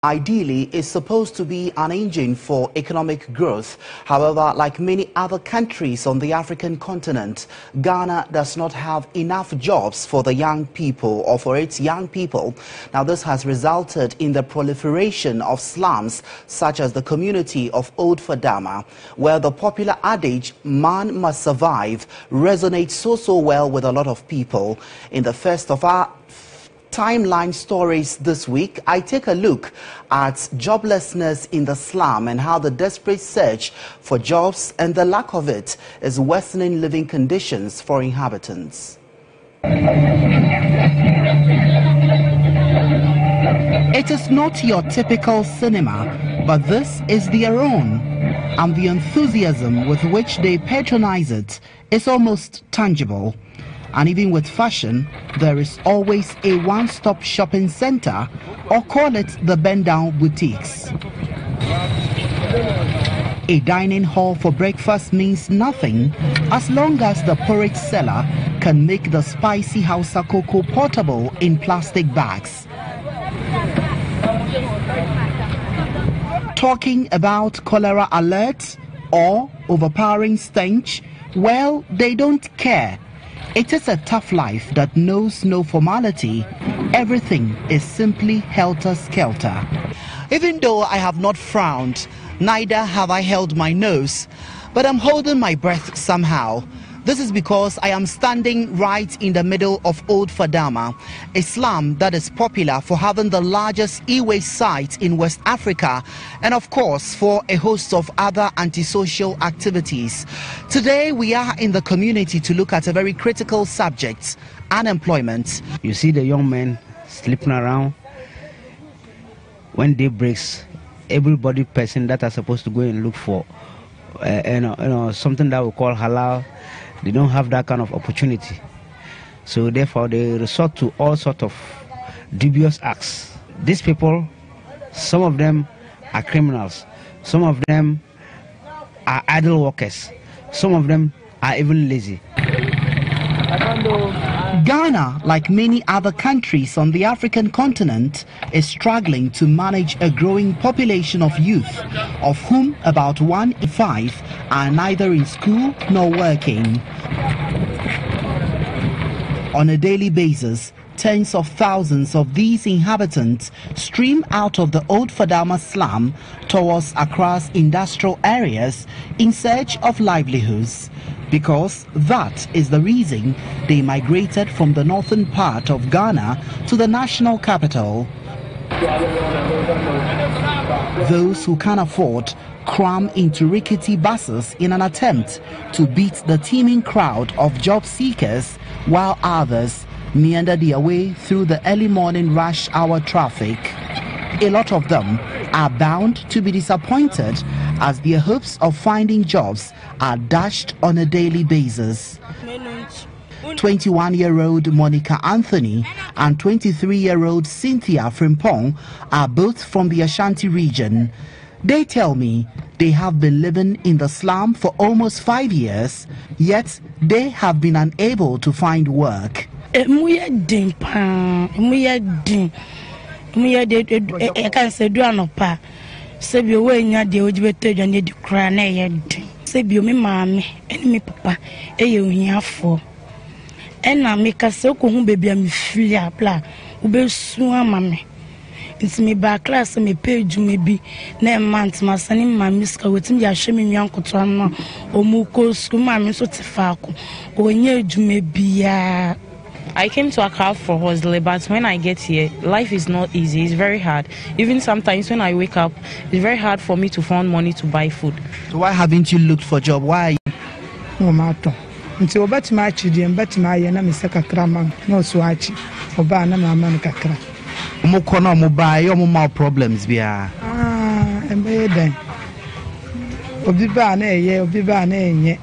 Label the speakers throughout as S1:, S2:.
S1: Ideally, is supposed to be an engine for economic growth. However, like many other countries on the African continent, Ghana does not have enough jobs for the young people or for its young people. Now, this has resulted in the proliferation of slums, such as the community of Old Fadama, where the popular adage, "Man must survive," resonates so well with a lot of people. In the first of our timeline stories this week, I take a look at joblessness in the slum and how the desperate search for jobs and the lack of it is worsening living conditions for inhabitants. It is not your typical cinema, but this is their own, and the enthusiasm with which they patronize it is almost tangible. And even with fashion, there is always a one-stop shopping center, or call it the bend-down boutiques. A dining hall for breakfast means nothing as long as the porridge seller can make the spicy Hausa cocoa portable in plastic bags. Talking about cholera alert or overpowering stench, well, they don't care. It is a tough life that knows no formality. Everything is simply helter-skelter. Even though I have not frowned, neither have I held my nose, but I'm holding my breath somehow. This is because I am standing right in the middle of Old Fadama, a slum that is popular for having the largest e-waste site in West Africa, and of course for a host of other antisocial activities. Today we are in the community to look at a very critical subject, unemployment.
S2: You see the young men sleeping around. When day breaks, everybody person that are supposed to go and look for something that we call halal, they don't have that kind of opportunity. So therefore they resort to all sorts of dubious acts. These people, some of them are criminals, some of them are idle workers, some of them are even lazy.
S1: Ghana, like many other countries on the African continent, is struggling to manage a growing population of youth, of whom about 1 in 5 are neither in school nor working. On a daily basis, tens of thousands of these inhabitants stream out of the Old Fadama slum towards Accra's industrial areas in search of livelihoods, because that is the reason they migrated from the northern part of Ghana to the national capital. Those who can afford cram into rickety buses in an attempt to beat the teeming crowd of job seekers, while others meander their way through the early morning rush hour traffic. A lot of them are bound to be disappointed as their hopes of finding jobs are dashed on a daily basis. 21-year-old Monica Anthony and 23-year-old Cynthia Frimpong are both from the Ashanti region. They tell me they have been living in the slum for almost 5 years, yet they have been unable to find work.
S3: It's me back class, me page, maybe na month, my son in my miska with me. I show me uncle to or muko school, my so tifaku, or near maybe.
S4: I came to Accra for hustle, but when I get here, life is not easy. It's very hard. Even sometimes when I wake up, it's very hard for me to find money to buy food.
S1: So why haven't you looked for a job? Why?
S5: No matter. Until bet my children, bet my enemy Sakraman, no swatch, or banana man kakra.
S1: Mokono mobile, more problems be
S5: and then Obiba, ye, Obiba, ye.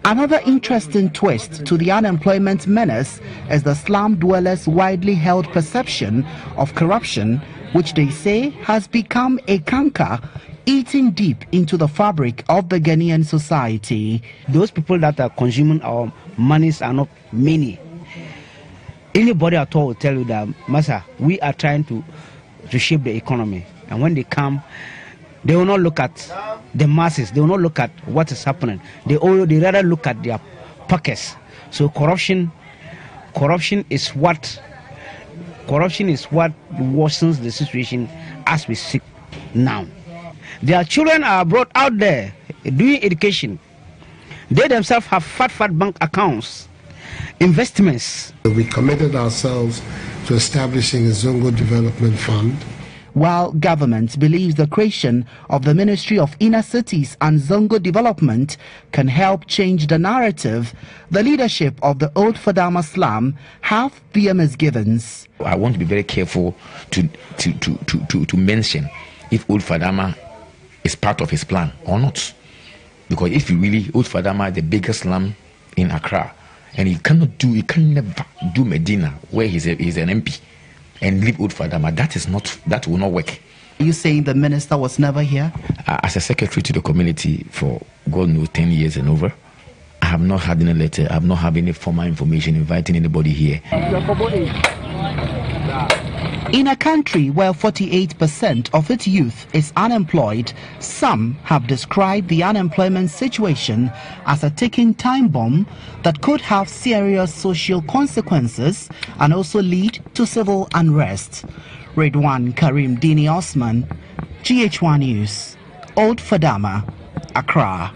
S1: Another interesting twist to the unemployment menace is the slum dwellers' widely held perception of corruption, which they say has become a canker eating deep into the fabric of the Ghanaian society.
S2: Those people that are consuming our monies are not many. Anybody at all will tell you that, Massa, we are trying to shape the economy. And when they come, they will not look at the masses. They will not look at what is happening. They rather look at their pockets. So corruption is what worsens the situation as we speak now. Their children are brought out there doing education. They themselves have fat bank accounts, investments.
S6: We committed ourselves to establishing a Zongo Development Fund.
S1: While government believes the creation of the Ministry of Inner Cities and Zongo Development can help change the narrative, the leadership of the Old Fadama slum have their misgivings.
S7: I want to be very careful to mention if Old Fadama is part of his plan or not. Because if you really, Old Fadama is the biggest slum in Accra, and he can never do Medina, where he's an MP, and leave Old Fadama. That will not work.
S1: Are you saying the minister was never here?
S7: As a secretary to the community for God knows 10 years and over, I have not had any letter, I have not had any formal information inviting anybody here.
S1: In a country where 48% of its youth is unemployed, some have described the unemployment situation as a ticking time bomb that could have serious social consequences and also lead to civil unrest. Redwan Karim Dini Osman, GH1 News, Old Fadama, Accra.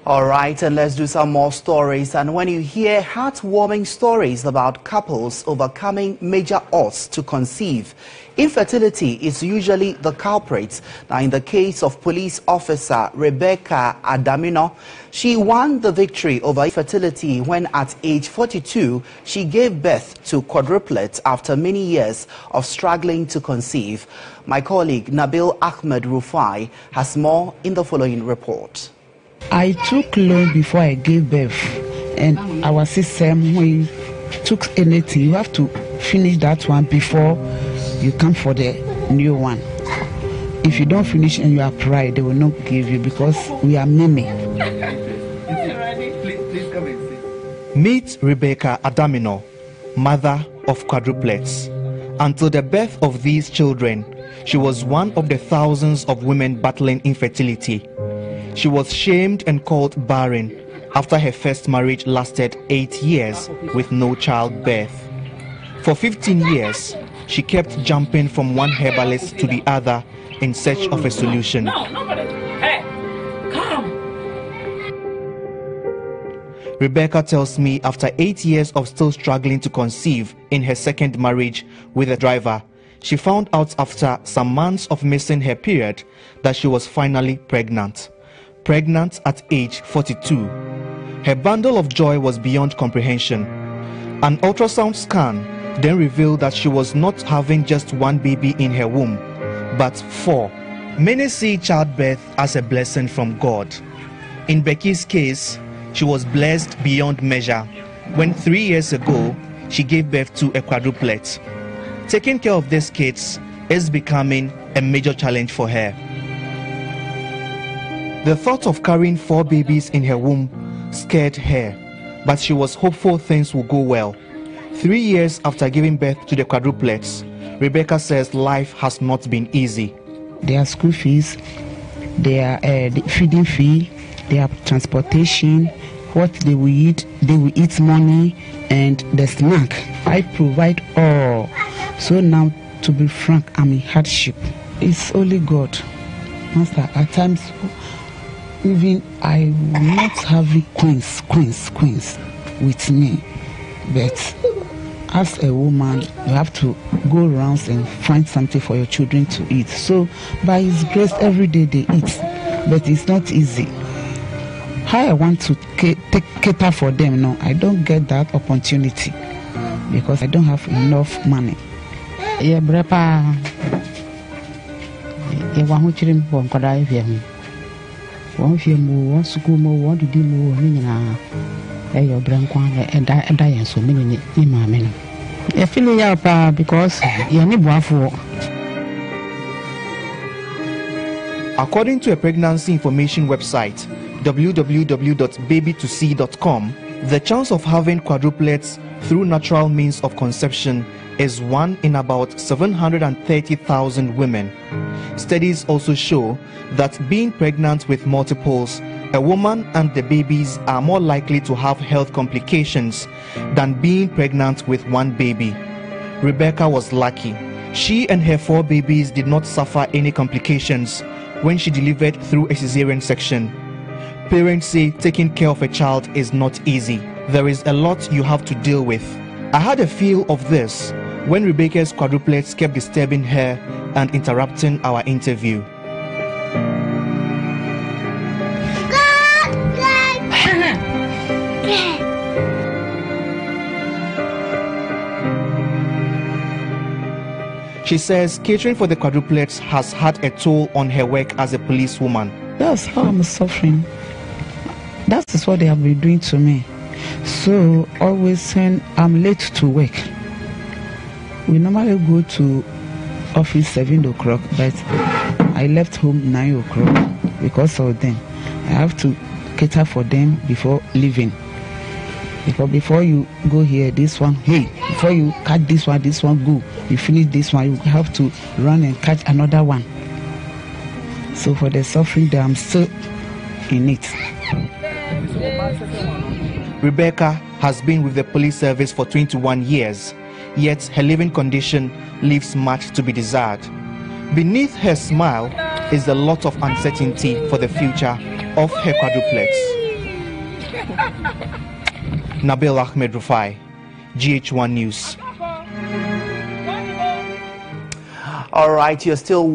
S1: All right, and let's do some more stories. And when you hear heartwarming stories about couples overcoming major odds to conceive, infertility is usually the culprit. Now, in the case of police officer Rebecca Adamino, she won the victory over infertility when at age 42, she gave birth to quadruplets after many years of struggling to conceive. My colleague Nabil Ahmed Rufai has more in the following report.
S8: I took loan before I gave birth, and our system, when you took anything, you have to finish that one before you come for the new one. If you don't finish and you apply, they will not give you because we are mimi.
S9: Meet Rebecca Adamino, mother of quadruplets. Until the birth of these children, she was one of the thousands of women battling infertility. She was shamed and called barren after her first marriage lasted 8 years with no childbirth. For 15 years, she kept jumping from one herbalist to the other in search of a solution.
S10: Hey, come.
S9: Rebecca tells me after 8 years of still struggling to conceive in her second marriage with a driver, she found out after some months of missing her period that she was finally pregnant. Pregnant at age 42. Her bundle of joy was beyond comprehension. An ultrasound scan then revealed that she was not having just one baby in her womb, but 4. Many see childbirth as a blessing from God. In Becky's case, she was blessed beyond measure when 3 years ago she gave birth to a quadruplet. Taking care of these kids is becoming a major challenge for her. The thought of carrying 4 babies in her womb scared her, but she was hopeful things will go well. 3 years after giving birth to the quadruplets, Rebecca says life has not been easy.
S8: Their school fees, their feeding fee, their transportation, what they will eat money, and the snack. I provide all. So now, to be frank, I'm in hardship. It's only God. Master, at times, even I will not have queens with me, but as a woman, you have to go around and find something for your children to eat. So by His grace, every day they eat, but it's not easy. How I want to cater for them, no, I don't get that opportunity because I don't have enough money. Yeah, brepa. One film, one school, one to do more, your brain, and die so many in my men. I feel up because you're not for.
S9: According to a pregnancy information website, www.babytosee.com, The chance of having quadruplets through natural means of conception is 1 in about 730,000 women. Studies also show that being pregnant with multiples, a woman and the babies are more likely to have health complications than being pregnant with one baby. Rebecca was lucky. She and her 4 babies did not suffer any complications when she delivered through a cesarean section. Parents say taking care of a child is not easy. There is a lot you have to deal with. I had a feel of this when Rebecca's quadruplets kept disturbing her and interrupting our interview. She says catering for the quadruplets has had a toll on her work as a policewoman.
S8: That's how I'm suffering. That is what they have been doing to me. So always when I'm late to work, we normally go to office 7 o'clock, but I left home 9 o'clock because of them. I have to cater for them before leaving. Because before you go here, this one, hey, before you catch this one go. You finish this one, you have to run and catch another one. So for the suffering that I'm still in it.
S9: Rebecca has been with the police service for 21 years, yet her living condition leaves much to be desired. Beneath her smile is a lot of uncertainty for the future of her quadruplets. Nabil Ahmed Rufai, GH1 News.
S1: All right, you're still